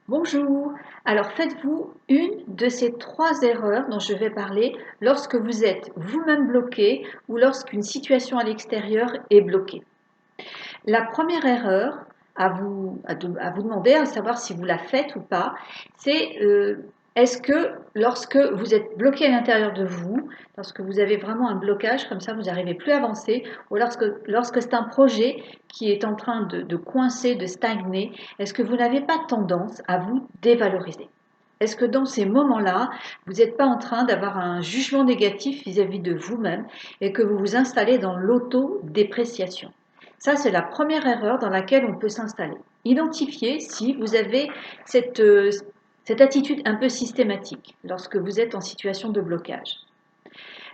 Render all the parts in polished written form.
Bonjour. Alors faites-vous une de ces 3 erreurs dont je vais parler lorsque vous êtes vous-même bloqué ou lorsqu'une situation à l'extérieur est bloquée. La première erreur à vous demander, à savoir si vous la faites ou pas, c'est est-ce que lorsque vous êtes bloqué à l'intérieur de vous, lorsque vous avez vraiment un blocage comme ça, vous n'arrivez plus à avancer, ou lorsque c'est un projet qui est en train de coincer, de stagner, est-ce que vous n'avez pas tendance à vous dévaloriser? Est-ce que dans ces moments-là, vous n'êtes pas en train d'avoir un jugement négatif vis-à-vis de vous-même et que vous vous installez dans l'auto-dépréciation? Ça, c'est la première erreur dans laquelle on peut s'installer. Identifiez si vous avez cette, euh, cette attitude un peu systématique lorsque vous êtes en situation de blocage.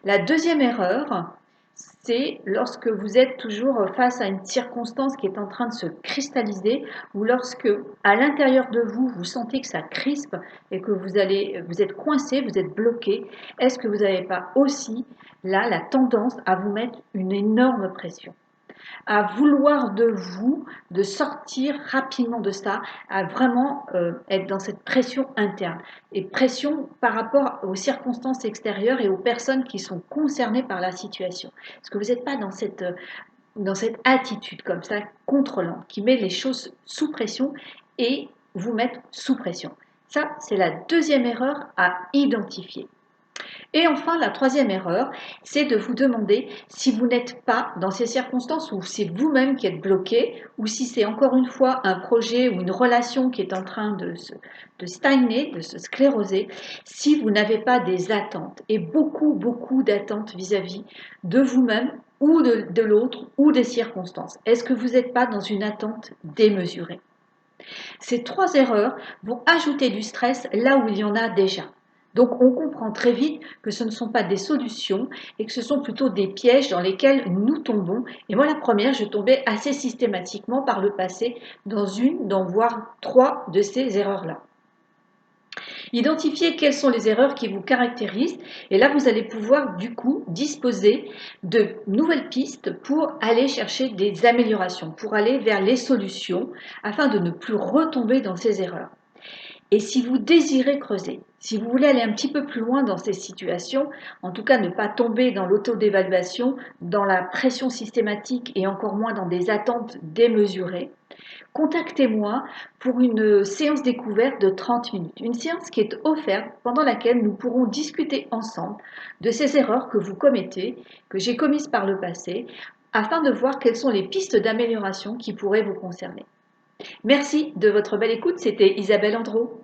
La deuxième erreur, c'est lorsque vous êtes toujours face à une circonstance qui est en train de se cristalliser ou lorsque, à l'intérieur de vous, vous sentez que ça crispe et que vous êtes coincé, vous êtes bloqué. Est-ce que vous n'avez pas aussi là la tendance à vous mettre une énorme pression? À vouloir de vous de sortir rapidement de ça, à vraiment être dans cette pression interne et pression par rapport aux circonstances extérieures et aux personnes qui sont concernées par la situation. Est-ce que vous n'êtes pas dans cette attitude comme ça, contrôlante, qui met les choses sous pression et vous mettre sous pression? Ça, c'est la deuxième erreur à identifier. Et enfin, la troisième erreur, c'est de vous demander si vous n'êtes pas dans ces circonstances où c'est vous-même qui êtes bloqué ou si c'est encore une fois un projet ou une relation qui est en train de stagner, de se scléroser, si vous n'avez pas des attentes et beaucoup d'attentes vis-à-vis de vous-même ou de l'autre ou des circonstances. Est-ce que vous n'êtes pas dans une attente démesurée? Ces 3 erreurs vont ajouter du stress là où il y en a déjà. Donc on comprend très vite que ce ne sont pas des solutions et que ce sont plutôt des pièges dans lesquels nous tombons. Et moi la première, je tombais assez systématiquement par le passé dans voire 3 de ces erreurs-là. Identifiez quelles sont les erreurs qui vous caractérisent et là vous allez pouvoir du coup disposer de nouvelles pistes pour aller chercher des améliorations, pour aller vers les solutions afin de ne plus retomber dans ces erreurs. Et si vous désirez creuser, si vous voulez aller un petit peu plus loin dans ces situations, en tout cas ne pas tomber dans l'autodévaluation, dans la pression systématique et encore moins dans des attentes démesurées, contactez-moi pour une séance découverte de 30 minutes. Une séance qui est offerte pendant laquelle nous pourrons discuter ensemble de ces erreurs que vous commettez, que j'ai commises par le passé, afin de voir quelles sont les pistes d'amélioration qui pourraient vous concerner. Merci de votre belle écoute, c'était Isabelle Andreau.